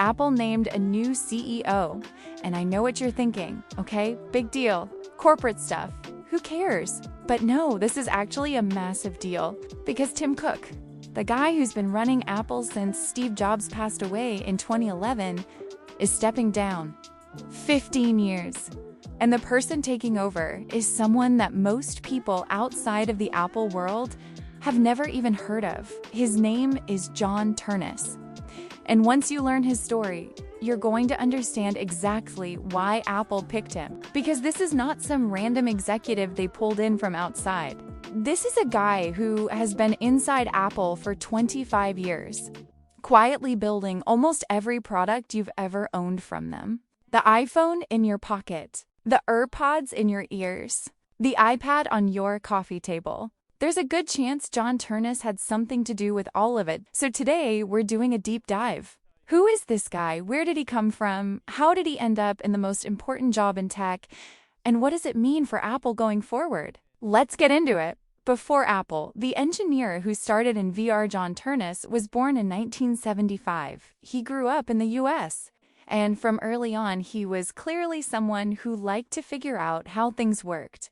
Apple named a new CEO. And I know what you're thinking, okay? Big deal. Corporate stuff. Who cares? But no, this is actually a massive deal. Because Tim Cook, the guy who's been running Apple since Steve Jobs passed away in 2011, is stepping down. 15 years. And the person taking over is someone that most people outside of the Apple world have never even heard of. His name is Ternus. And once you learn his story, you're going to understand exactly why Apple picked him. Because this is not some random executive they pulled in from outside. This is a guy who has been inside Apple for 25 years, quietly building almost every product you've ever owned from them. The iPhone in your pocket, the AirPods in your ears, the iPad on your coffee table. There's a good chance Ternus had something to do with all of it. So today we're doing a deep dive. Who is this guy? Where did he come from? How did he end up in the most important job in tech? And what does it mean for Apple going forward? Let's get into it. Before Apple, the engineer who started in VR, Ternus, was born in 1975. He grew up in the US. And from early on, he was clearly someone who liked to figure out how things worked.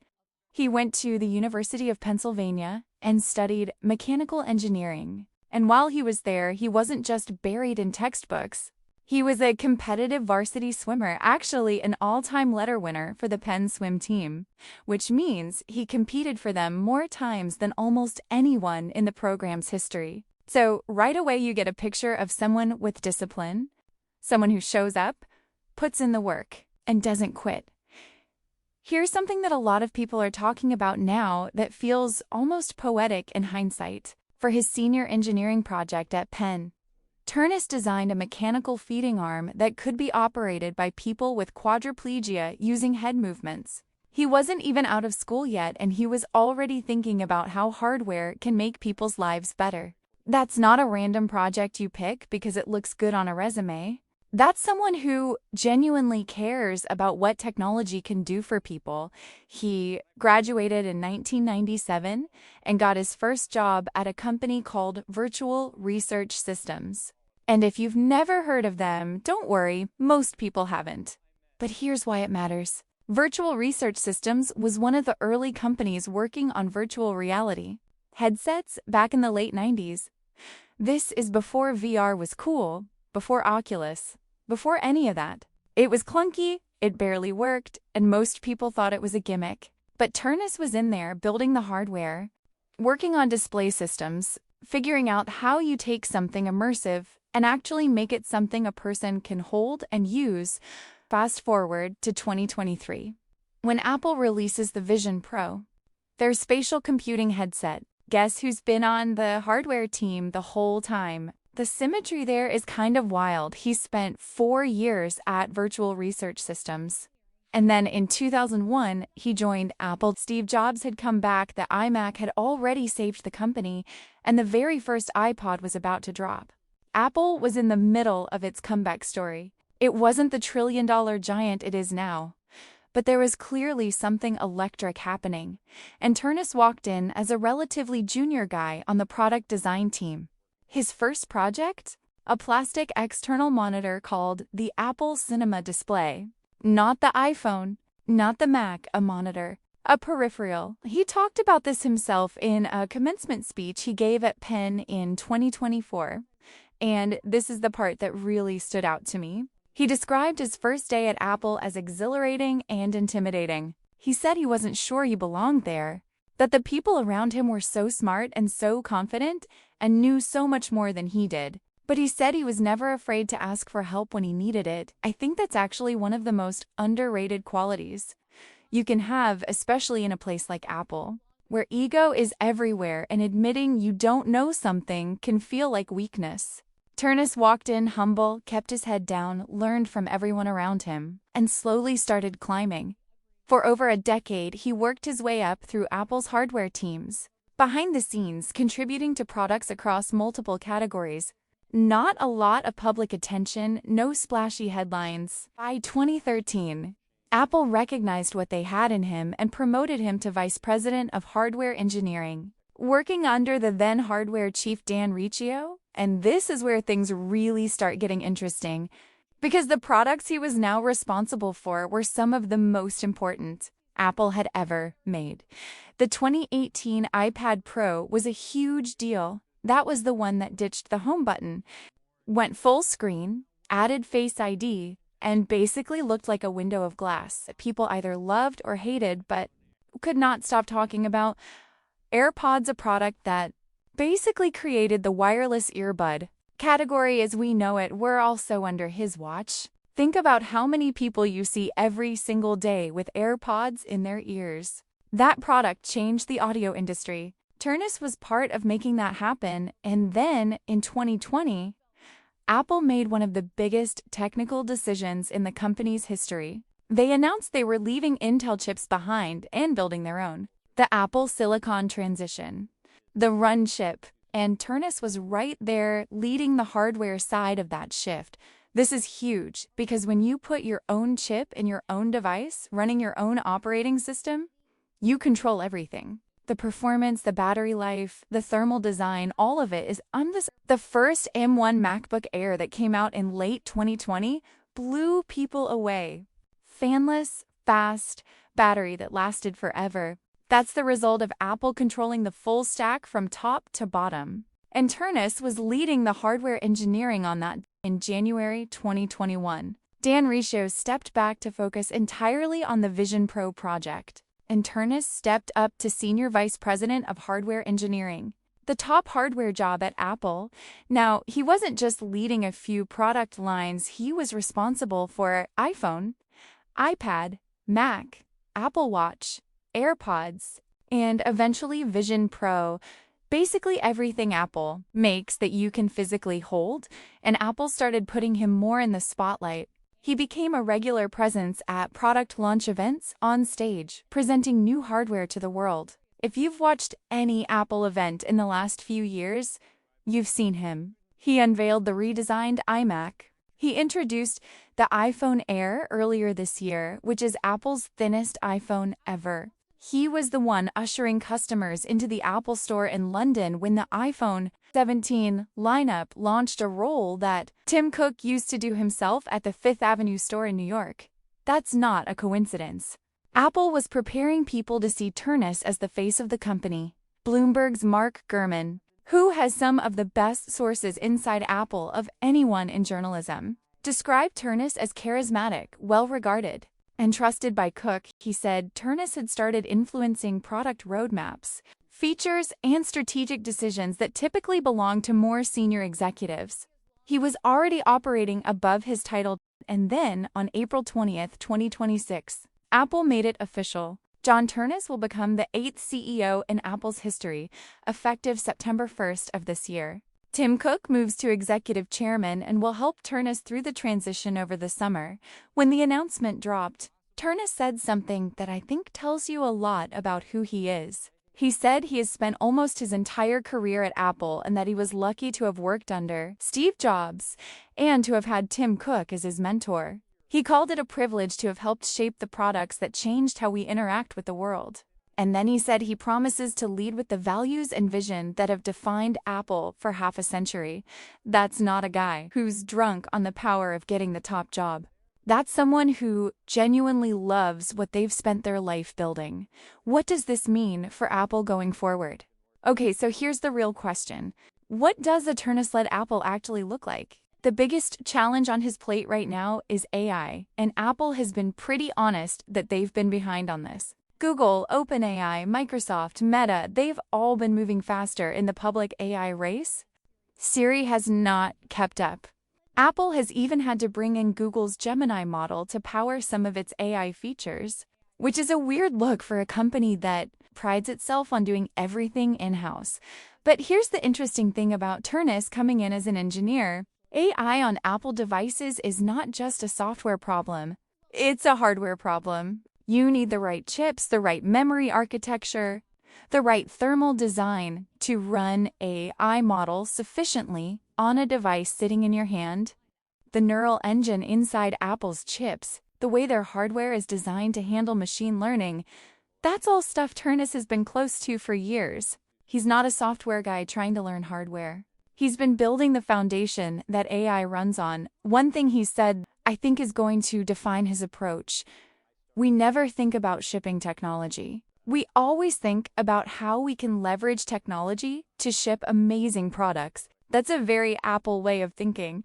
He went to the University of Pennsylvania and studied mechanical engineering. And while he was there, he wasn't just buried in textbooks. He was a competitive varsity swimmer, actually an all-time letter winner for the Penn swim team, which means he competed for them more times than almost anyone in the program's history. So right away you get a picture of someone with discipline, someone who shows up, puts in the work, and doesn't quit. Here's something that a lot of people are talking about now that feels almost poetic in hindsight. For his senior engineering project at Penn, Ternus designed a mechanical feeding arm that could be operated by people with quadriplegia using head movements. He wasn't even out of school yet, and he was already thinking about how hardware can make people's lives better. That's not a random project you pick because it looks good on a resume. That's someone who genuinely cares about what technology can do for people. He graduated in 1997 and got his first job at a company called Virtual Research Systems. And if you've never heard of them, don't worry, most people haven't. But here's why it matters. Virtual Research Systems was one of the early companies working on virtual reality headsets back in the late 90s. This is before VR was cool, before Oculus. Before any of that. It was clunky, it barely worked, and most people thought it was a gimmick. But Ternus was in there building the hardware, working on display systems, figuring out how you take something immersive and actually make it something a person can hold and use. Fast forward to 2023. When Apple releases the Vision Pro, their spatial computing headset, guess who's been on the hardware team the whole time? The symmetry there is kind of wild. He spent 4 years at Virtual Research Systems. And then in 2001, he joined Apple. Steve Jobs had come back, the iMac had already saved the company, and the very first iPod was about to drop. Apple was in the middle of its comeback story. It wasn't the trillion-dollar giant it is now. But there was clearly something electric happening. And Ternus walked in as a relatively junior guy on the product design team. His first project? A plastic external monitor called the Apple Cinema Display. Not the iPhone, not the Mac, a monitor, a peripheral. He talked about this himself in a commencement speech he gave at Penn in 2024. And this is the part that really stood out to me. He described his first day at Apple as exhilarating and intimidating. He said he wasn't sure he belonged there, that the people around him were so smart and so confident and knew so much more than he did. But he said he was never afraid to ask for help when he needed it. I think that's actually one of the most underrated qualities you can have, especially in a place like Apple, where ego is everywhere and admitting you don't know something can feel like weakness. Ternus walked in humble, kept his head down, learned from everyone around him, and slowly started climbing. For over a decade, he worked his way up through Apple's hardware teams, behind the scenes, contributing to products across multiple categories. Not a lot of public attention, no splashy headlines. By 2013, Apple recognized what they had in him and promoted him to Vice President of Hardware Engineering. Working under the then hardware chief Dan Riccio, And this is where things really start getting interesting, because the products he was now responsible for were some of the most important Apple had ever made. The 2018 iPad Pro was a huge deal. That was the one that ditched the home button, went full screen, added Face ID, and basically looked like a window of glass that people either loved or hated but could not stop talking about. AirPods, a product that basically created the wireless earbud category as we know it, were also under his watch. Think about how many people you see every single day with AirPods in their ears. That product changed the audio industry. Ternus was part of making that happen, and then in 2020, Apple made one of the biggest technical decisions in the company's history. They announced they were leaving Intel chips behind and building their own. The Apple Silicon transition, the Run chip, and Ternus was right there leading the hardware side of that shift. This is huge because when you put your own chip in your own device, running your own operating system, you control everything. The performance, the battery life, the thermal design, all of it is on this. The first M1 MacBook Air that came out in late 2020 blew people away. Fanless, fast, battery that lasted forever. That's the result of Apple controlling the full stack from top to bottom. And Ternus was leading the hardware engineering on that in January 2021. Dan Riccio stepped back to focus entirely on the Vision Pro project, and Ternus stepped up to Senior Vice President of Hardware Engineering, the top hardware job at Apple. Now, he wasn't just leading a few product lines, he was responsible for iPhone, iPad, Mac, Apple Watch, AirPods, and eventually Vision Pro. Basically everything Apple makes that you can physically hold, and Apple started putting him more in the spotlight. He became a regular presence at product launch events on stage, presenting new hardware to the world. If you've watched any Apple event in the last few years, you've seen him. He unveiled the redesigned iMac. He introduced the iPhone Air earlier this year, which is Apple's thinnest iPhone ever. He was the one ushering customers into the Apple Store in London when the iPhone 17 lineup launched, a role that Tim Cook used to do himself at the Fifth Avenue store in New York. That's not a coincidence. Apple was preparing people to see Ternus as the face of the company. Bloomberg's Mark Gurman, who has some of the best sources inside Apple of anyone in journalism, described Ternus as charismatic, well-regarded, and trusted by Cook. He said Ternus had started influencing product roadmaps, features, and strategic decisions that typically belong to more senior executives. He was already operating above his title, and then, on April 20th, 2026, Apple made it official. John Ternus will become the 8th CEO in Apple's history, effective September 1st of this year. Tim Cook moves to executive chairman and will help Ternus through the transition over the summer. When the announcement dropped, Ternus said something that I think tells you a lot about who he is. He said he has spent almost his entire career at Apple and that he was lucky to have worked under Steve Jobs and to have had Tim Cook as his mentor. He called it a privilege to have helped shape the products that changed how we interact with the world. And then he said he promises to lead with the values and vision that have defined Apple for half a century. That's not a guy who's drunk on the power of getting the top job. That's someone who genuinely loves what they've spent their life building. What does this mean for Apple going forward? Okay, so here's the real question. What does a Ternus-led Apple actually look like? The biggest challenge on his plate right now is AI, and Apple has been pretty honest that they've been behind on this. Google, OpenAI, Microsoft, Meta, they've all been moving faster in the public AI race. Siri has not kept up. Apple has even had to bring in Google's Gemini model to power some of its AI features, which is a weird look for a company that prides itself on doing everything in-house. But here's the interesting thing about Ternus coming in as an engineer. AI on Apple devices is not just a software problem, it's a hardware problem. You need the right chips, the right memory architecture, the right thermal design to run AI models sufficiently on a device sitting in your hand. The neural engine inside Apple's chips, the way their hardware is designed to handle machine learning, that's all stuff Ternus has been close to for years. He's not a software guy trying to learn hardware. He's been building the foundation that AI runs on. One thing he said, I think, is going to define his approach. We never think about shipping technology. We always think about how we can leverage technology to ship amazing products. That's a very Apple way of thinking.